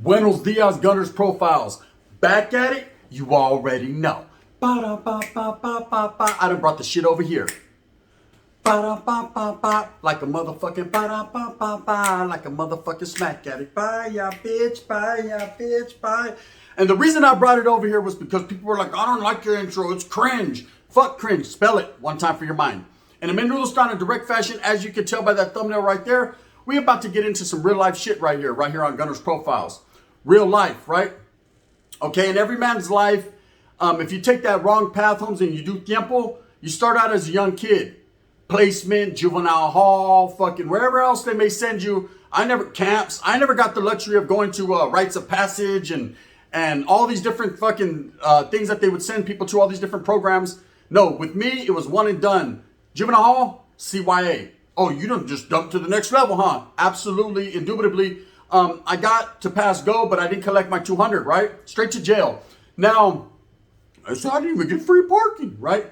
Buenos dias, Gunners Profiles. Back at it, you already know. Ba-da-ba-ba-ba-ba-ba. I done brought the shit over here. Ba-da-ba-ba-ba. Like a motherfucking ba-da-ba-ba-ba. Like a motherfucking smack addict. Bye, ya bitch. Bye, ya bitch. Bye. And the reason I brought it over here was because people were like, I don't like your intro. It's cringe. Fuck cringe. Spell it one time for your mind. And I'm in Noodlestan in direct fashion. As you can tell by that thumbnail right there, we about to get into some real life shit right here on Gunners Profiles. Real life, right? Okay, in every man's life, if you take that wrong path, Holmes, and you do tiempo, you start out as a young kid. Placement, Juvenile Hall, fucking wherever else they may send you. I never got the luxury of going to rites of passage and all these different fucking things that they would send people to, all these different programs. No, with me, it was one and done. Juvenile Hall, CYA. Oh, you done just jumped to the next level, huh? Absolutely, indubitably. I got to pass go, but I didn't collect my 200, right? Straight to jail. Now, so I didn't even get free parking, right?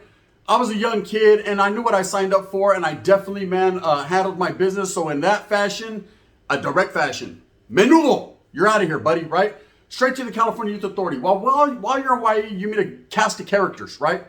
I was a young kid, and I knew what I signed up for, and I definitely, man, handled my business. So in that fashion, a direct fashion. Menudo, you're out of here, buddy, right? Straight to the California Youth Authority. While you're in Hawaii, you meet a cast of characters, right?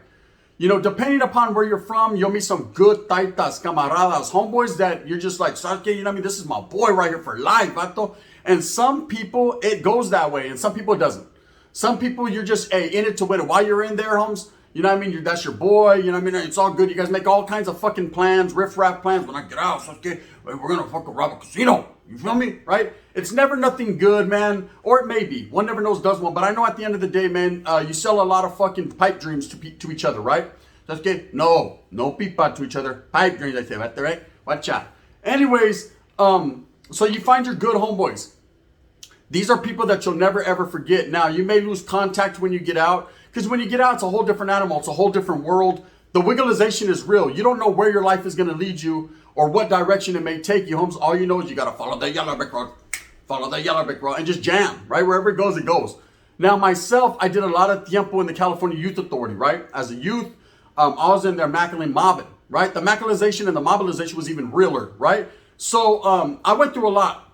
You know, depending upon where you're from, you'll meet some good taitas, camaradas, homeboys that you're just like, Sharky, you know what I mean? This is my boy right here for life, vato. And some people, it goes that way, and some people it doesn't. Some people, you're just in it to win it. While you're in there, Holmes, you know what I mean? That's your boy, you know what I mean? It's all good. You guys make all kinds of fucking plans, riff-raff plans. When I get out, Sharky, we're going to fucking rob a casino. You feel me? Right? It's never nothing good, man. Or it may be. One never knows does one. But I know at the end of the day, man, you sell a lot of fucking pipe dreams to each other, right? That's good. No pipa to each other. Pipe dreams, I say, right? Watch out. Anyways, so you find your good homeboys. These are people that you'll never ever forget. Now, you may lose contact when you get out, because when you get out, it's a whole different animal. It's a whole different world. The wiggleization is real. You don't know where your life is going to lead you or what direction it may take you, Holmes. All you know is you got to follow the yellow brick road, and just jam, right? Wherever it goes, it goes. Now, myself, I did a lot of tiempo in the California Youth Authority, right? As a youth, I was in there mackling mobbing, right? The mackalization and the mobilization was even realer, right? So I went through a lot.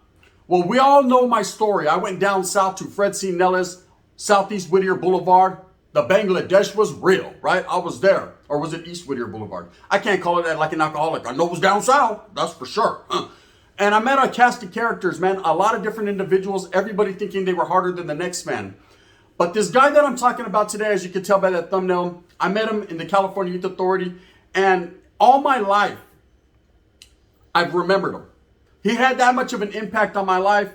Well, we all know my story. I went down south to Fred C. Nellis, Southeast Whittier Boulevard. The Bangladesh was real, right? I was there. Or was it East Whittier Boulevard? I can't call it that like an alcoholic. I know it was down south. That's for sure. And I met a cast of characters, man. A lot of different individuals. Everybody thinking they were harder than the next man. But this guy that I'm talking about today, as you can tell by that thumbnail, I met him in the California Youth Authority. And all my life, I've remembered him. He had that much of an impact on my life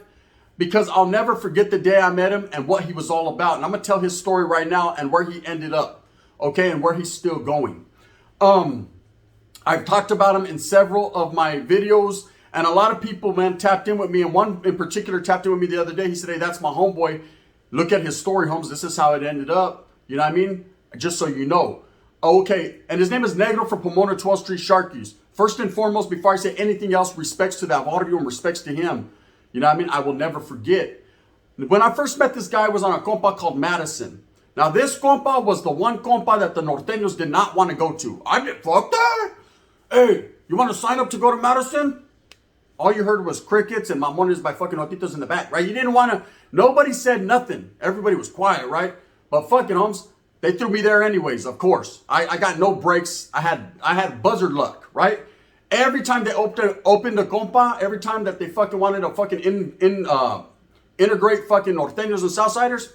because I'll never forget the day I met him and what he was all about. And I'm going to tell his story right now and where he ended up, okay, and where he's still going. I've talked about him in several of my videos, and a lot of people, man, tapped in with me. And one in particular tapped in with me the other day. He said, hey, that's my homeboy. Look at his story, Holmes. This is how it ended up. You know what I mean? Just so you know. Okay, and his name is Negro from Pomona 12th Street Sharkies. First and foremost, before I say anything else, respects to that audio and respects to him. You know what I mean? I will never forget. When I first met this guy, I was on a compa called Madison. Now, this compa was the one compa that the norteños did not want to go to. I did, fuck that. Hey, you want to sign up to go to Madison? All you heard was crickets and mamones by fucking otitos in the back, right? You didn't want to, nobody said nothing. Everybody was quiet, right? But fucking Holmes, they threw me there anyways, of course. I got no breaks. I had buzzard luck, right? Every time they opened a compa, every time that they fucking wanted to fucking integrate fucking norteños and Southsiders,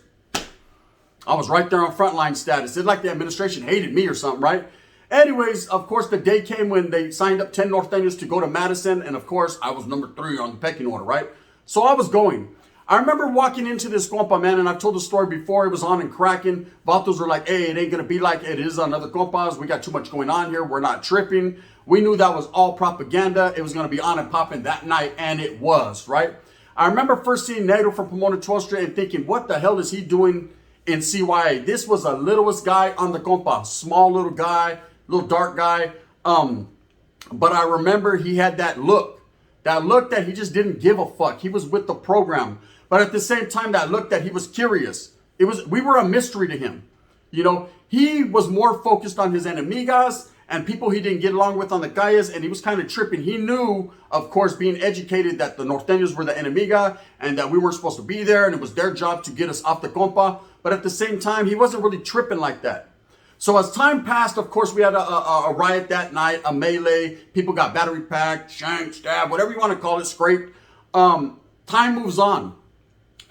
I was right there on frontline status. It's like the administration hated me or something, right? Anyways, of course, the day came when they signed up 10 norteños to go to Madison. And of course, I was number 3 on the pecking order, right? So I was going. I remember walking into this compa, man, and I've told the story before. It was on and cracking. Vatos were like, hey, it ain't going to be like it is on other compas. We got too much going on here. We're not tripping. We knew that was all propaganda. It was going to be on and popping that night, and it was, right? I remember first seeing Negro from Pomona 12th Street and thinking, what the hell is he doing in CYA? This was the littlest guy on the compa. Small little guy, little dark guy. But I remember he had that look that he just didn't give a fuck. He was with the program. But at the same time, that look that he was curious. We were a mystery to him. You know, he was more focused on his enemigas and people he didn't get along with on the calles, and he was kind of tripping. He knew, of course, being educated, that the norteños were the enemiga and that we weren't supposed to be there, and it was their job to get us off the compa. But at the same time, he wasn't really tripping like that. So as time passed, of course, we had a riot that night, a melee. People got battery packed, shanked, stabbed, whatever you want to call it, scraped. Time moves on.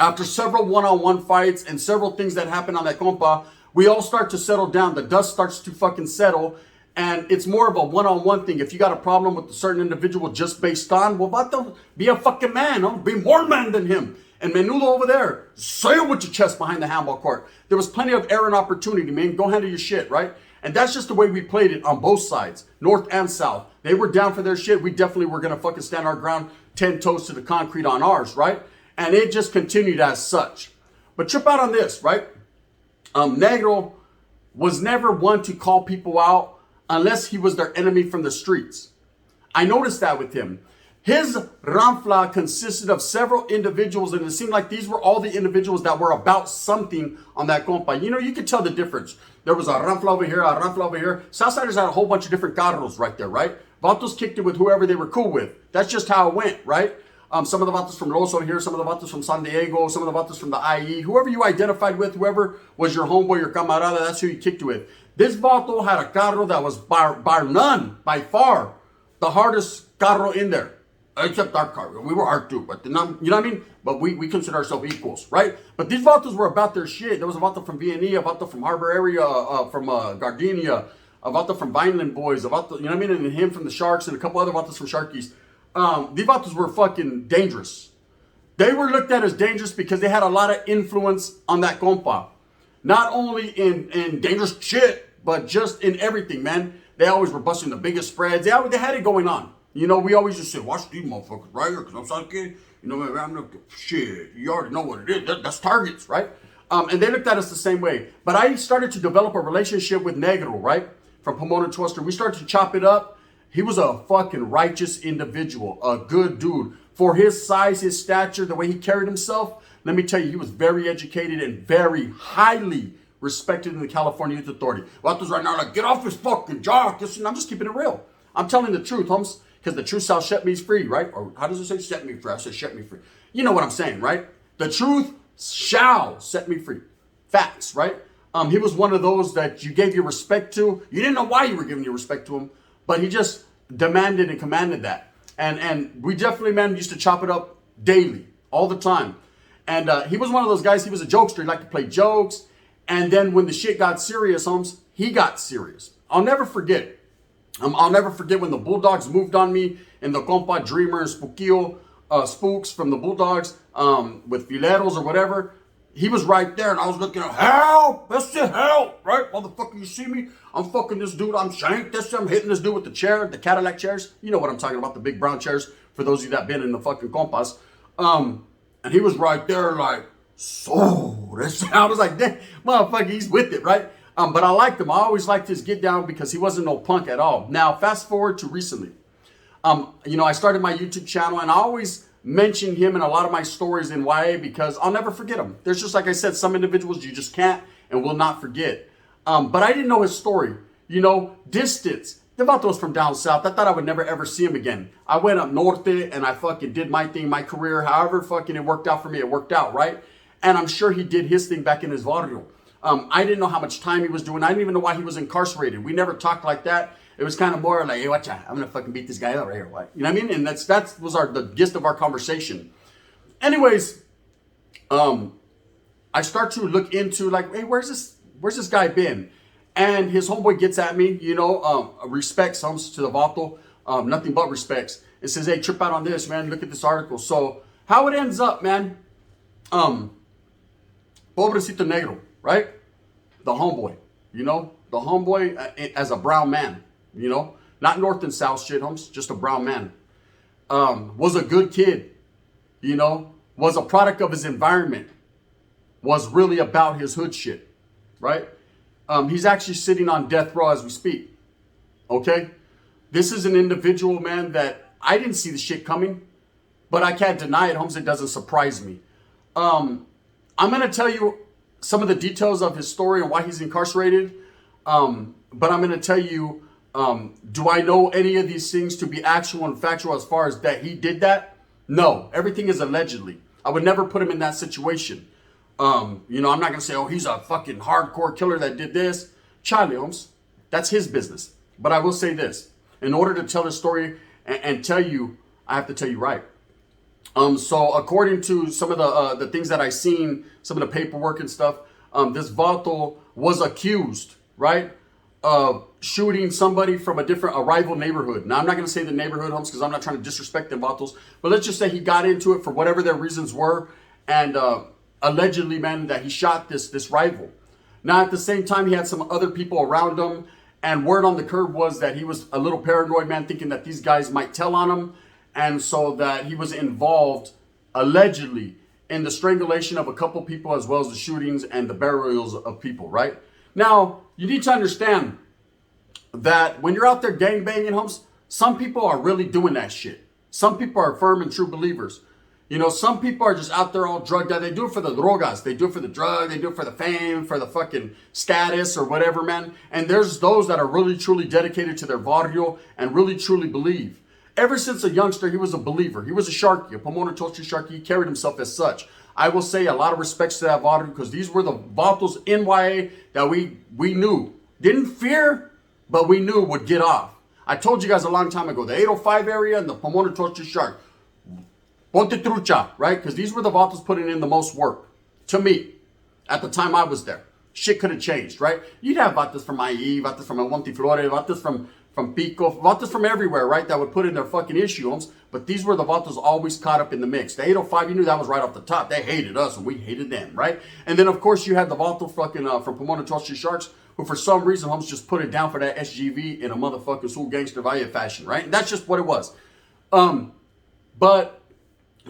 After several one-on-one fights and several things that happen on that compa, we all start to settle down. The dust starts to fucking settle. And it's more of a one-on-one thing. If you got a problem with a certain individual just based on, well, Vato, be a fucking man. Huh? Be more man than him. And Menudo over there, say it with your chest behind the handball court. There was plenty of air and opportunity, man. Go handle your shit, right? And that's just the way we played it on both sides, north and south. They were down for their shit. We definitely were going to fucking stand our ground 10 toes to the concrete on ours, right? And it just continued as such. But trip out on this, right? Negro was never one to call people out unless he was their enemy from the streets. I noticed that with him. His ranfla consisted of several individuals, and it seemed like these were all the individuals that were about something on that compa. You know, you could tell the difference. There was a ranfla over here, a ranfla over here. Southsiders had a whole bunch of different carros right there, right? Vatos kicked it with whoever they were cool with. That's just how it went, right? Some of the vatos from Loso here, some of the vatos from San Diego, some of the vatos from the IE. Whoever you identified with, whoever was your homeboy, your camarada, that's who you kicked it with. This vato had a carro that was bar none, by far, the hardest carro in there. Except our car. We were hard too, but you know what I mean? But we consider ourselves equals, right? But these vatos were about their shit. There was a vato from VNE, a vato from Harbor area, from Gardenia, a vato from Vineland Boys, a vato, you know what I mean? And him from the Sharks, and a couple other vatos from Sharkies. These vatos were fucking dangerous. They were looked at as dangerous because they had a lot of influence on that compa. Not only in dangerous shit, but just in everything, man. They always were busting the biggest spreads. They had it going on. You know, we always just say, watch these motherfuckers right here, because I'm sorry, kid. You know, man, I'm not, shit, you already know what it is. That's targets, right? And they looked at us the same way. But I started to develop a relationship with Negro, right? From Pomona Twister. We started to chop it up. He was a fucking righteous individual, a good dude. For his size, his stature, the way he carried himself, let me tell you, he was very educated and very highly respected in the California Youth Authority. Vatos right now like, get off his fucking jock. I'm just keeping it real. I'm telling the truth, Holmes. Because the truth shall set me free, right? Or how does it say set me free? I said set me free. You know what I'm saying, right? The truth shall set me free. Facts, right? He was one of those that you gave your respect to. You didn't know why you were giving your respect to him, but he just demanded and commanded that. And we definitely, man, used to chop it up daily, all the time. And he was one of those guys, he was a jokester. He liked to play jokes. And then when the shit got serious, Holmes, he got serious. I'll never forget. I'll never forget when the Bulldogs moved on me in the compa Dreamer and Spookio, Spooks from the Bulldogs with Fileros or whatever. He was right there and I was looking at help. That's it, help, right? Motherfucker, you see me? I'm fucking this dude. I'm shanked this. I'm hitting this dude with the chair, the Cadillac chairs. You know what I'm talking about, the big brown chairs for those of you that been in the fucking compas. And he was right there like, so this. I was like, damn, motherfucker, he's with it, right? But I liked him. I always liked his get down because he wasn't no punk at all. Now, fast forward to recently. You know, I started my YouTube channel and I always mention him in a lot of my stories in YA because I'll never forget him. There's just, like I said, some individuals you just can't and will not forget. But I didn't know his story. You know, distance. The vatos from down south. I thought I would never ever see him again. I went up norte and I fucking did my thing, my career. However fucking it worked out for me, it worked out, right? And I'm sure he did his thing back in his barrio. I didn't know how much time he was doing. I didn't even know why he was incarcerated. We never talked like that. It was kind of more like, hey, watch out. I'm going to fucking beat this guy up right here. What? You know what I mean? And that was the gist of our conversation. Anyways, I start to look into like, hey, where's this guy been? And his homeboy gets at me, you know, respects comes to the vato, nothing but respects. It says, hey, trip out on this, man. Look at this article. So how it ends up, man, Pobrecito Negro. Right? The homeboy, you know, the homeboy as a brown man, you know, not north and south shit, homes, just a brown man, was a good kid, you know, was a product of his environment, was really about his hood shit, right? He's actually sitting on death row as we speak. Okay. This is an individual, man, that I didn't see the shit coming, but I can't deny it, homes. It doesn't surprise me. I'm going to tell you some of the details of his story and why he's incarcerated. But I'm going to tell you Do I know any of these things to be actual and factual as far as that he did that? No, everything is allegedly. I would never put him in that situation. I'm not going to say, oh, he's a fucking hardcore killer that did this. Charlie Holmes, that's his business. But I will say this. In order to tell the story and tell you, I have to tell you right. So according to some of the things that I seen, some of the paperwork and stuff, this Vato was accused, right, of shooting somebody from a rival neighborhood. Now, I'm not going to say the neighborhood, Holmes, because I'm not trying to disrespect the Vatos, but let's just say he got into it for whatever their reasons were, and allegedly, man, that he shot this rival. Now, at the same time, he had some other people around him, and word on the curb was that he was a little paranoid, man, thinking that these guys might tell on him, and so that he was involved, allegedly, in the strangulation of a couple people, as well as the shootings and the burials of people, right? Now, you need to understand that when you're out there gangbanging, Holmes, some people are really doing that shit. Some people are firm and true believers. Some people are just out there all drugged out. They do it for the drogas. They do it for the drug. They do it for the fame, for the fucking status or whatever, man. And there's those that are really, truly dedicated to their barrio and really, truly believe. Ever since a youngster, he was a believer. He was a Sharkie, a Pomona Toasty Sharkie. He carried himself as such. I will say a lot of respects to that barrio because these were the Vatos in YA that we knew. Didn't fear, but we knew would get off. I told you guys a long time ago, the 805 area and the Pomona Toasty Shark. Ponte trucha, right? Because these were the Vatos putting in the most work. To me, at the time I was there. Shit could have changed, right? You'd have Vatos from IE, Vatos from Montiflore, Vatos from Pico, Vatos from everywhere, right? That would put in their fucking issues. But these were the Vatos always caught up in the mix. The 805, you knew that was right off the top. They hated us and we hated them, right? And then, of course, you had the Vato fucking from Pomona Toasty Sharks, who for some reason, Holmes, just put it down for that SGV in a motherfucking Sul Gangster Valle fashion, right? And that's just what it was. But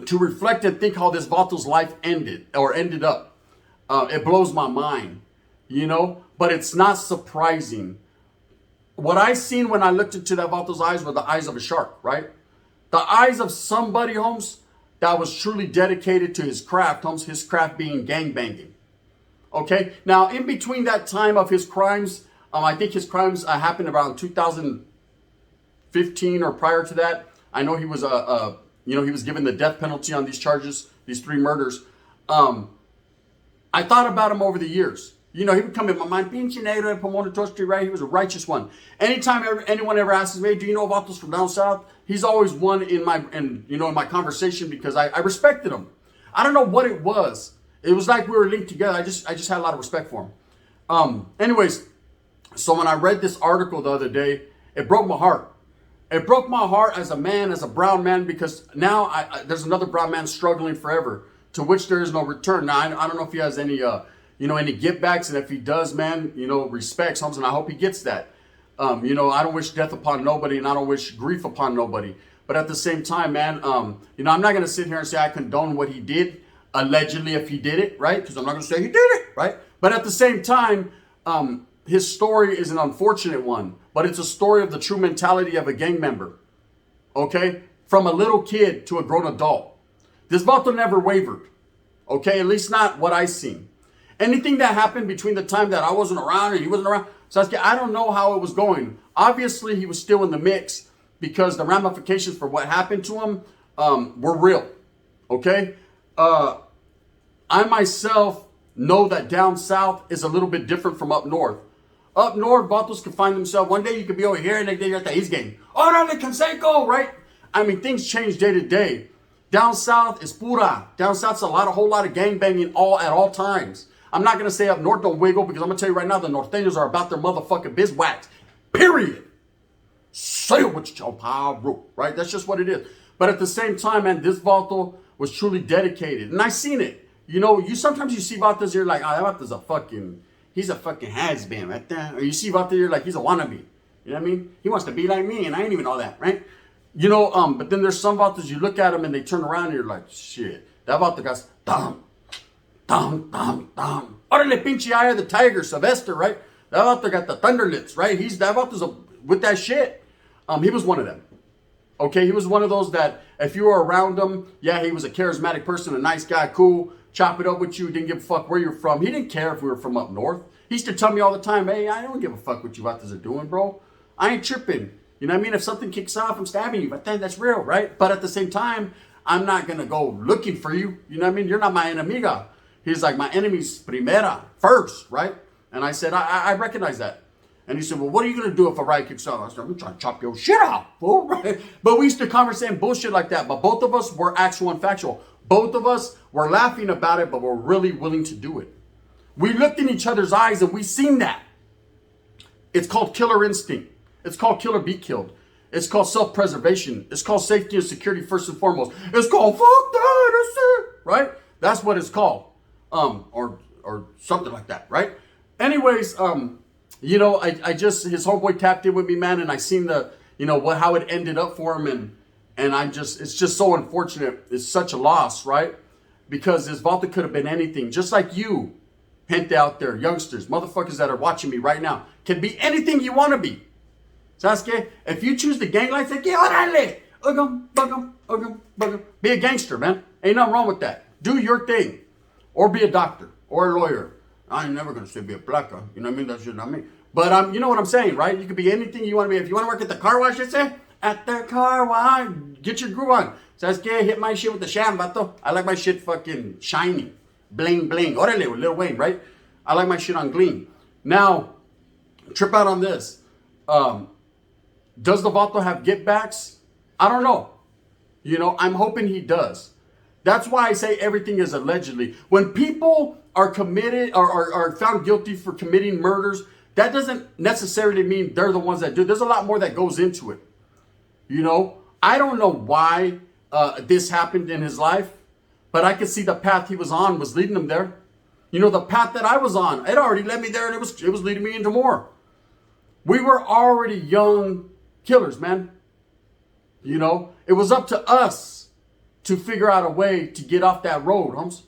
to reflect and think how this Vato's life ended up, it blows my mind, but it's not surprising. What I seen when I looked into that Vato's eyes were the eyes of a shark, right? The eyes of somebody, Holmes, that was truly dedicated to his craft, Holmes, his craft being gangbanging. Okay? Now, in between that time of his crimes, I think his crimes happened around 2015 or prior to that. I know he was he was given the death penalty on these charges, these 3 murders. I thought about him over the years. He would come in my mind, Pinche Negro, Pomona Toasty, right? He was a righteous one. Anytime anyone ever asks me, hey, do you know Vatos from down south? He's always one in my conversation because I respected him. I don't know what it was. It was like we were linked together. I just had a lot of respect for him. Anyways, so when I read this article the other day, it broke my heart. It broke my heart as a man, as a brown man, because now there's another brown man struggling forever, to which there is no return. Now, I don't know if he has any, any get backs, and if he does, man, respects, Holmes, and I hope he gets that. I don't wish death upon nobody, and I don't wish grief upon nobody. But at the same time, man, I'm not going to sit here and say I condone what he did, allegedly, if he did it, right? Because I'm not going to say he did it, right? But at the same time, his story is an unfortunate one, but it's a story of the true mentality of a gang member, okay? From a little kid to a grown adult. This Vato never wavered, okay? At least not what I seen. Anything that happened between the time that I wasn't around and he wasn't around, Sasuke, I don't know how it was going. Obviously, he was still in the mix because the ramifications for what happened to him were real, okay? I myself know that down south is a little bit different from up north. Up north, Vatos can find themselves. One day you could be over here and next day you're at the East game. Oh, no, the Conseco, right? I mean, things change day to day. Down south is pura. Down south's a whole lot of gangbanging at all times. I'm not going to say up north don't wiggle because I'm going to tell you right now, the Norteños are about their motherfucking bizwax. Period. Say what you power, right? That's just what it is. But at the same time, man, this Vato was truly dedicated. And I seen it. Sometimes you see Vatos, you're like, oh, that Vato's he's a fucking has-been right there. Or you see Vato, you're like, he's a wannabe. You know what I mean? He wants to be like me, and I ain't even know that, right? But then there's some Vatos, you look at them, and they turn around, and you're like, shit. That Vato guy's, dum, dum, dum, dum. Orale pinche eye of the tiger, Sylvester, right? That Vato got the thunder lips, right? That Vato's with that shit. He was one of them. Okay, he was one of those that if you were around him, yeah, he was a charismatic person, a nice guy, cool, chop it up with you, didn't give a fuck where you're from. He didn't care if we were from up north. He used to tell me all the time, hey, I don't give a fuck what you Vatos are doing, bro. I ain't tripping. You know what I mean? If something kicks off, I'm stabbing you, but then that's real, right? But at the same time, I'm not going to go looking for you. You know what I mean? You're not my enemiga. He's like, my enemy's primera, first, right? And I said, I recognize that. And he said, well, what are you going to do if a riot kicks off? I said, I'm trying to chop your shit off, fool. Right? But we used to conversate bullshit like that. But both of us were actual and factual. Both of us were laughing about it, but we're really willing to do it. We looked in each other's eyes and we seen that. It's called killer instinct. It's called kill or be killed. It's called self-preservation. It's called safety and security first and foremost. It's called fuck that, that's it, right? That's what it's called. Or something like that, right? Anyways, you know, I just, his homeboy tapped in with me, man, and I seen the, you know, how it ended up for him, and I just, it's just so unfortunate. It's such a loss, right? Because this Vato could have been anything, just like you, gente out there, youngsters, motherfuckers that are watching me right now, can be anything you want to be. ¿Sabes qué? If you choose the gang life, say, ¿qué órale? Ugum, bugum, ugum, bugum. Be a gangster, man. Ain't nothing wrong with that. Do your thing. Or be a doctor. Or a lawyer. I ain't never going to say be a placa. You know what I mean? That's just not me. But you know what I'm saying, right? You could be anything you want to be. If you want to work at the car wash, you say, at the car wash, get your groove on. ¿Sabes qué? Hit my shit with the sham, vato. I like my shit fucking shiny. Bling, bling. Órale, with Lil Wayne, right? I like my shit on gleam. Now, trip out on this. Does the Vato have get backs? I don't know. You know, I'm hoping he does. That's why I say everything is allegedly. When people are committed or are found guilty for committing murders, that doesn't necessarily mean they're the ones that do it. There's a lot more that goes into it. You know, I don't know why this happened in his life, but I could see the path he was on was leading him there. You know, the path that I was on, it already led me there, and it was leading me into more. We were already young killers, man. You know, it was up to us to figure out a way to get off that road, homes.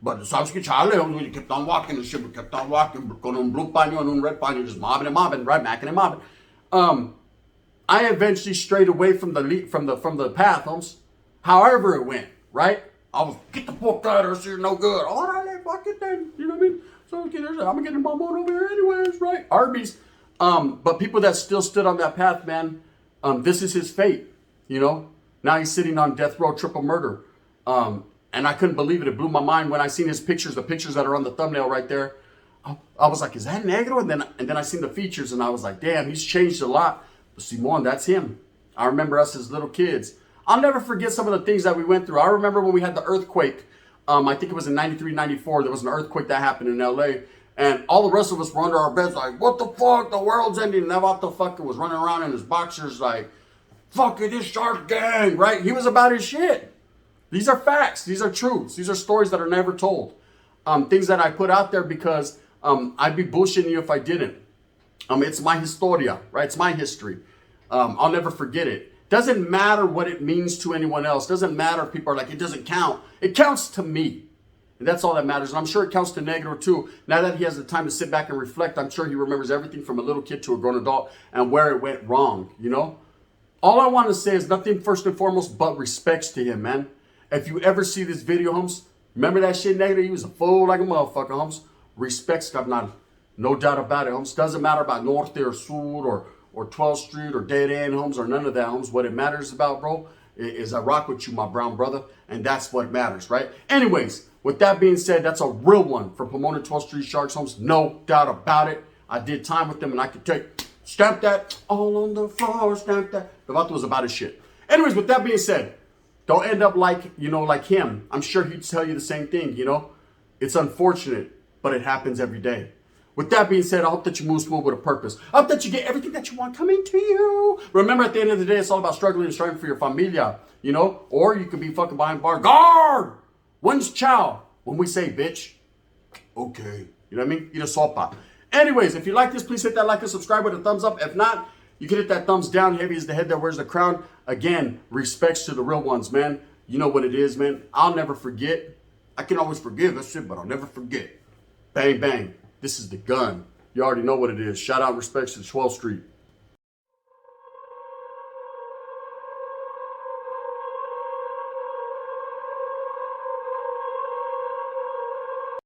But the South Chale, we kept on walking and shit. We kept on walking. Going on blue paño and on red paño, just mobbing and mobbing, right, macking and mobbing. I eventually strayed away from the path, homes. However it went, right? I was get the fuck out of here, no good. All right, fuck it then. You know what I mean? So I'm getting my mom over here anyways, right? Arby's. But people that still stood on that path, man, this is his fate, you know? Now he's sitting on death row, triple murder. And I couldn't believe it. It blew my mind when I seen his pictures, the pictures that are on the thumbnail right there. I was like, is that Negro? And then I seen the features and I was like, damn, he's changed a lot. But Simon, that's him. I remember us as little kids. I'll never forget some of the things that we went through. I remember when we had the earthquake. I think it was in 93, 94. There was an earthquake that happened in LA. And all the rest of us were under our beds like, what the fuck? The world's ending. And that motherfucker was running around in his boxers like, fuck it, this shark gang, right? He was about his shit. These are facts. These are truths. These are stories that are never told. Things that I put out there because I'd be bullshitting you if I didn't. It's my historia, right? It's my history. I'll never forget it. Doesn't matter what it means to anyone else. Doesn't matter if people are like, it doesn't count. It counts to me. And that's all that matters. And I'm sure it counts to Negro too. Now that he has the time to sit back and reflect, I'm sure he remembers everything from a little kid to a grown adult and where it went wrong, you know? All I want to say is nothing first and foremost but respects to him, man. If you ever see this video, Holmes, remember that shit, Negro? He was a fool like a motherfucker, Holmes. Respects, Carnal. No doubt about it, Holmes. Doesn't matter about Norte or Sur or 12th Street or Dead End, Holmes, or none of that, Holmes. What it matters about, bro, is I rock with you, my brown brother. And that's what matters, right? Anyways, with that being said, that's a real one for Pomona 12th Street Sharks, Holmes. No doubt about it. I did time with them and I could stamp that all on the floor, stamp that. The Vato was about his shit. Anyways, with that being said, don't end up like, you know, like him. I'm sure he'd tell you the same thing, you know. It's unfortunate, but it happens every day. With that being said, I hope that you move smooth with a purpose. I hope that you get everything that you want coming to you. Remember, at the end of the day, it's all about struggling and striving for your familia, you know. Or you could be fucking behind bar. Guard! When's chow? When we say bitch. Okay. You know what I mean? Eat a sopa. Anyways, if you like this, please hit that like and subscribe with a thumbs up. If not, you can hit that thumbs down. Heavy is the head that wears the crown. Again, respects to the real ones, man. You know what it is, man. I'll never forget. I can always forgive that shit, but I'll never forget. Bang, bang. This is the gun. You already know what it is. Shout out, respects to 12th Street.